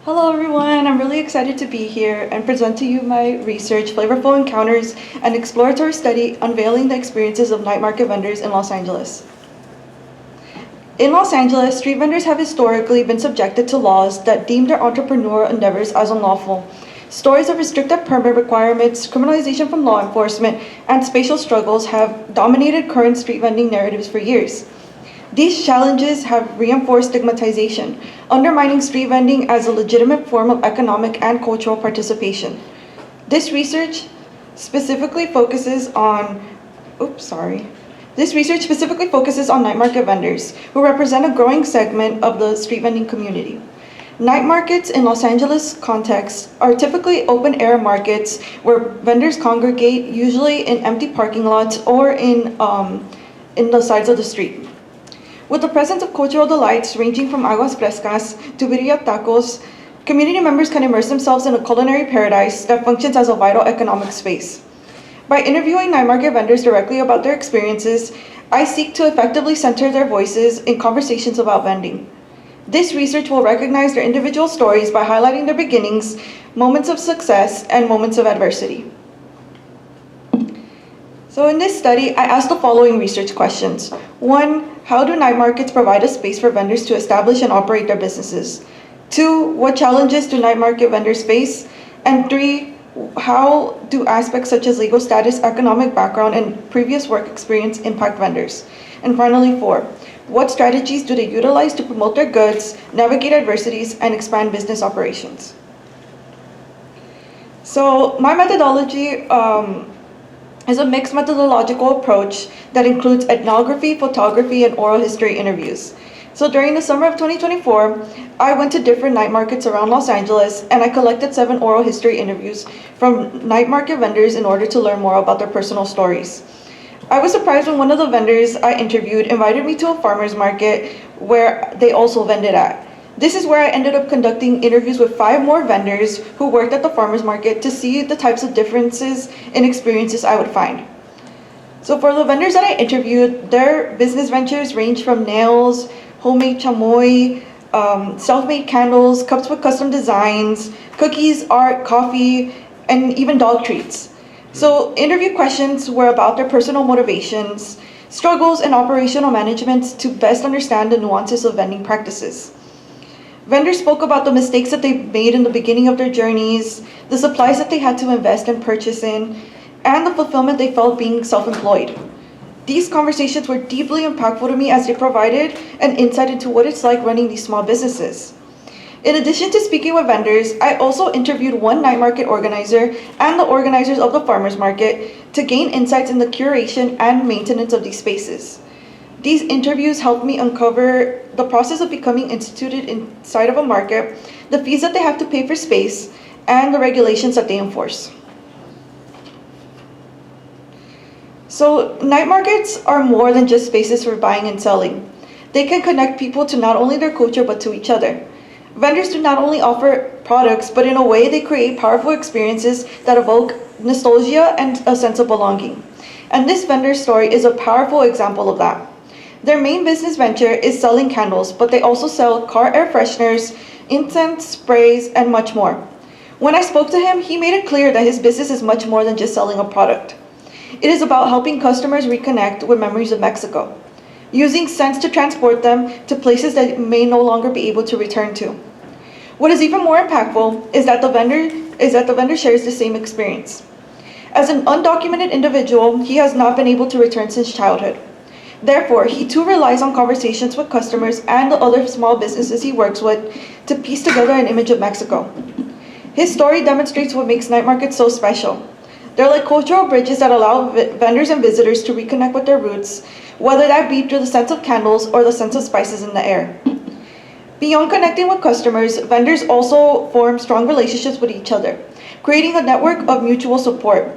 Hello everyone, I'm really excited to be here and present to you my research, Flavorful Encounters, an exploratory study unveiling the experiences of night market vendors in Los Angeles. In Los Angeles, street vendors have historically been subjected to laws that deem their entrepreneurial endeavors as unlawful. Stories of restrictive permit requirements, criminalization from law enforcement, and spatial struggles have dominated current street vending narratives for years. These challenges have reinforced stigmatization, undermining street vending as a legitimate form of economic and cultural participation. This research specifically focuses on night market vendors, who represent a growing segment of the street vending community. Night markets in Los Angeles context are typically open-air markets where vendors congregate, usually in empty parking lots or in the sides of the street. With the presence of cultural delights ranging from aguas frescas to birria tacos, community members can immerse themselves in a culinary paradise that functions as a vital economic space. By interviewing night market vendors directly about their experiences, I seek to effectively center their voices in conversations about vending. This research will recognize their individual stories by highlighting their beginnings, moments of success, and moments of adversity. So in this study, I asked the following research questions. 1, how do night markets provide a space for vendors to establish and operate their businesses? 2, what challenges do night market vendors face? And 3, how do aspects such as legal status, economic background, and previous work experience impact vendors? And finally, 4, what strategies do they utilize to promote their goods, navigate adversities, and expand business operations? So my methodology is a mixed methodological approach that includes ethnography, photography, and oral history interviews. So during the summer of 2024, I went to different night markets around Los Angeles, and I collected 7 oral history interviews from night market vendors in order to learn more about their personal stories. I was surprised when one of the vendors I interviewed invited me to a farmer's market where they also vended at. This is where I ended up conducting interviews with 5 more vendors who worked at the farmer's market to see the types of differences in experiences I would find. So for the vendors that I interviewed, their business ventures range from nails, homemade chamoy, self-made candles, cups with custom designs, cookies, art, coffee, and even dog treats. So interview questions were about their personal motivations, struggles, and operational management to best understand the nuances of vending practices. Vendors spoke about the mistakes that they made in the beginning of their journeys, the supplies that they had to invest and purchase in, and the fulfillment they felt being self-employed. These conversations were deeply impactful to me as they provided an insight into what it's like running these small businesses. In addition to speaking with vendors, I also interviewed one night market organizer and the organizers of the farmers market to gain insights in the curation and maintenance of these spaces. These interviews helped me uncover the process of becoming instituted inside of a market, the fees that they have to pay for space, and the regulations that they enforce. So night markets are more than just spaces for buying and selling. They can connect people to not only their culture but to each other. Vendors do not only offer products, but in a way they create powerful experiences that evoke nostalgia and a sense of belonging. And this vendor story is a powerful example of that. Their main business venture is selling candles, but they also sell car air fresheners, incense, sprays, and much more. When I spoke to him, he made it clear that his business is much more than just selling a product. It is about helping customers reconnect with memories of Mexico, using scents to transport them to places that may no longer be able to return to. What is even more impactful is that the vendor shares the same experience. As an undocumented individual, he has not been able to return since childhood. Therefore, he too relies on conversations with customers and the other small businesses he works with to piece together an image of Mexico. His story demonstrates what makes night markets so special. They're like cultural bridges that allow vendors and visitors to reconnect with their roots, whether that be through the scent of candles or the scent of spices in the air. Beyond connecting with customers, vendors also form strong relationships with each other, creating a network of mutual support.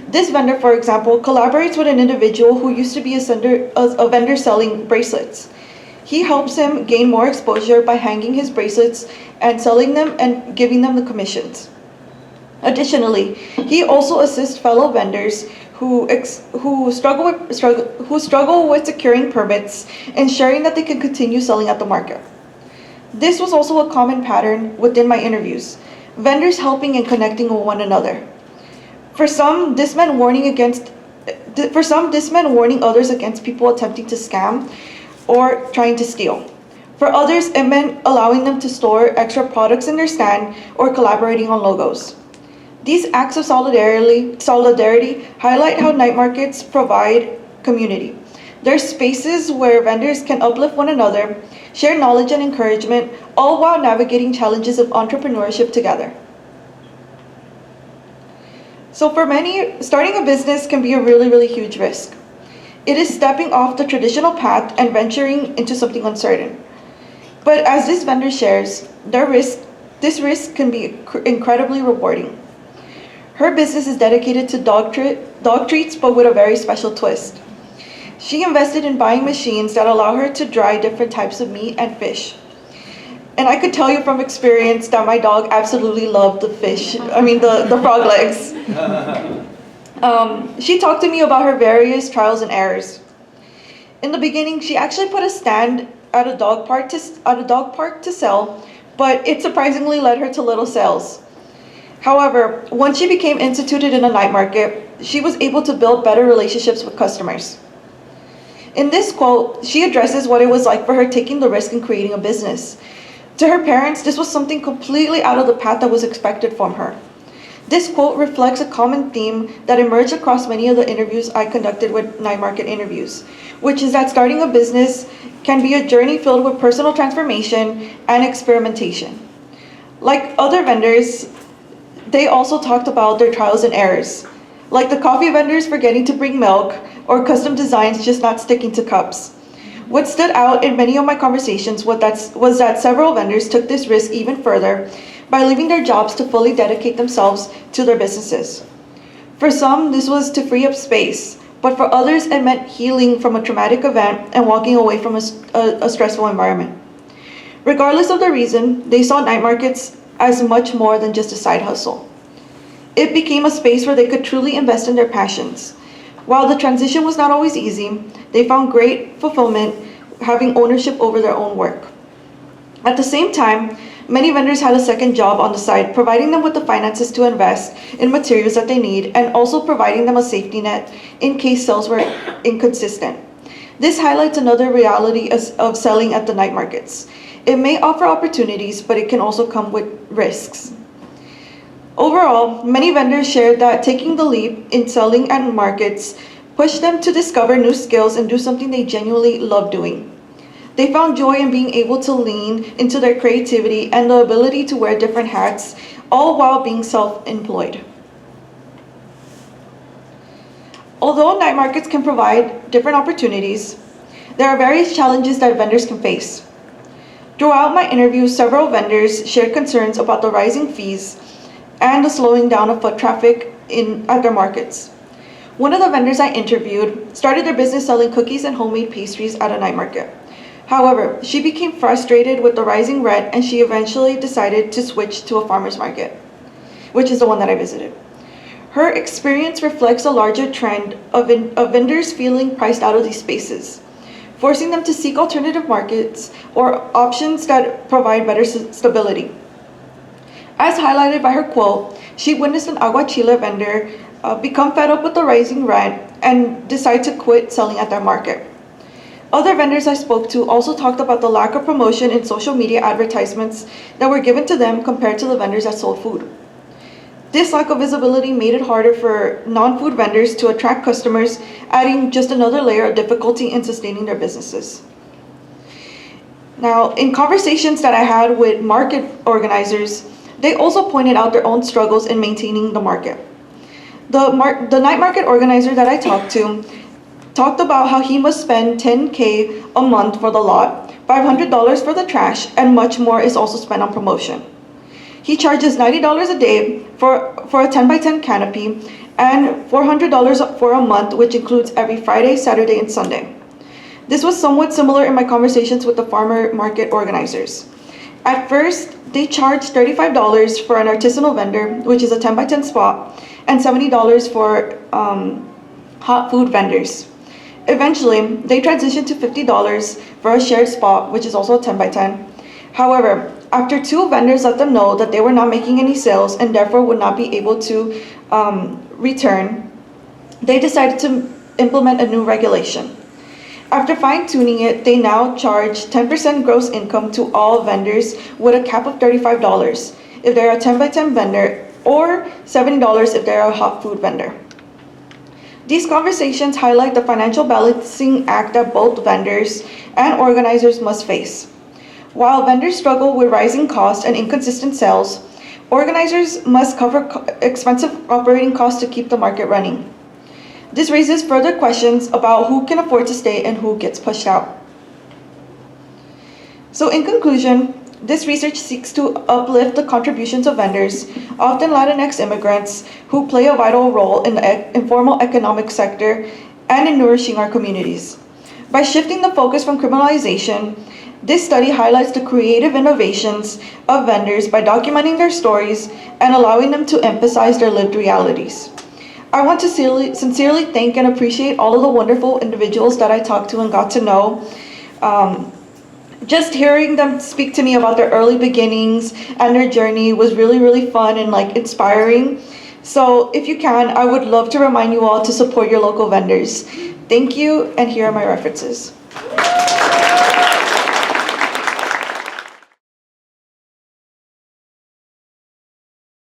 This vendor, for example, collaborates with an individual who used to be a vendor selling bracelets. He helps him gain more exposure by hanging his bracelets and selling them and giving them the commissions. Additionally, he also assists fellow vendors who struggle with securing permits, ensuring that they can continue selling at the market. This was also a common pattern within my interviews, vendors helping and connecting with one another. For some, this meant warning others against people attempting to scam or trying to steal. For others, it meant allowing them to store extra products in their stand or collaborating on logos. These acts of solidarity highlight how night markets provide community. They're spaces where vendors can uplift one another, share knowledge and encouragement, all while navigating challenges of entrepreneurship together. So for many, starting a business can be a really huge risk. It is stepping off the traditional path and venturing into something uncertain. But as this vendor shares, this risk can be incredibly rewarding. Her business is dedicated to dog treats, but with a very special twist. She invested in buying machines that allow her to dry different types of meat and fish. And I could tell you from experience that my dog absolutely loved the frog legs. She talked to me about her various trials and errors. In the beginning, she actually put a stand at a dog park to sell, but it surprisingly led her to little sales. However, once she became instituted in a night market, she was able to build better relationships with customers. In this quote, she addresses what it was like for her taking the risk in creating a business. To her parents, this was something completely out of the path that was expected from her. This quote reflects a common theme that emerged across many of the interviews I conducted with night market interviews, which is that starting a business can be a journey filled with personal transformation and experimentation. Like other vendors, they also talked about their trials and errors, like the coffee vendors forgetting to bring milk or custom designs just not sticking to cups. What stood out in many of my conversations was that several vendors took this risk even further by leaving their jobs to fully dedicate themselves to their businesses. For some, this was to free up space, but for others, it meant healing from a traumatic event and walking away from a stressful environment. Regardless of the reason, they saw night markets as much more than just a side hustle. It became a space where they could truly invest in their passions. While the transition was not always easy, they found great fulfillment having ownership over their own work. At the same time, many vendors had a second job on the side, providing them with the finances to invest in materials that they need and also providing them a safety net in case sales were inconsistent. This highlights another reality of selling at the night markets. It may offer opportunities, but it can also come with risks. Overall, many vendors shared that taking the leap in selling at markets pushed them to discover new skills and do something they genuinely love doing. They found joy in being able to lean into their creativity and the ability to wear different hats, all while being self-employed. Although night markets can provide different opportunities, there are various challenges that vendors can face. Throughout my interview, several vendors shared concerns about the rising fees and the slowing down of foot traffic at their markets. One of the vendors I interviewed started their business selling cookies and homemade pastries at a night market. However, she became frustrated with the rising rent and she eventually decided to switch to a farmer's market, which is the one that I visited. Her experience reflects a larger trend of vendors feeling priced out of these spaces, forcing them to seek alternative markets or options that provide better stability. As highlighted by her quote, she witnessed an aguachile vendor become fed up with the rising rent and decide to quit selling at their market. Other vendors I spoke to also talked about the lack of promotion in social media advertisements that were given to them compared to the vendors that sold food. This lack of visibility made it harder for non-food vendors to attract customers, adding just another layer of difficulty in sustaining their businesses. Now, in conversations that I had with market organizers, they also pointed out their own struggles in maintaining the market. The night market organizer that I talked to talked about how he must spend $10K a month for the lot, $500 for the trash, and much more is also spent on promotion. He charges $90 a day for a 10x10 canopy and $400 for a month, which includes every Friday, Saturday, and Sunday. This was somewhat similar in my conversations with the farmer market organizers. At first, they charged $35 for an artisanal vendor, which is a 10x10 spot, and $70 for hot food vendors. Eventually, they transitioned to $50 for a shared spot, which is also a 10x10, However, after 2 vendors let them know that they were not making any sales and therefore would not be able to return, they decided to implement a new regulation. After fine-tuning it, they now charge 10% gross income to all vendors with a cap of $35 if they're a 10 by 10 vendor or $70 if they're a hot food vendor. These conversations highlight the financial balancing act that both vendors and organizers must face. While vendors struggle with rising costs and inconsistent sales, organizers must cover expensive operating costs to keep the market running. This raises further questions about who can afford to stay and who gets pushed out. So in conclusion, this research seeks to uplift the contributions of vendors, often Latinx immigrants, who play a vital role in the informal economic sector and in nourishing our communities. By shifting the focus from criminalization, this study highlights the creative innovations of vendors by documenting their stories and allowing them to emphasize their lived realities. I want to sincerely thank and appreciate all of the wonderful individuals that I talked to and got to know. Just hearing them speak to me about their early beginnings and their journey was really, really fun and inspiring. So if you can, I would love to remind you all to support your local vendors. Thank you, and here are my references.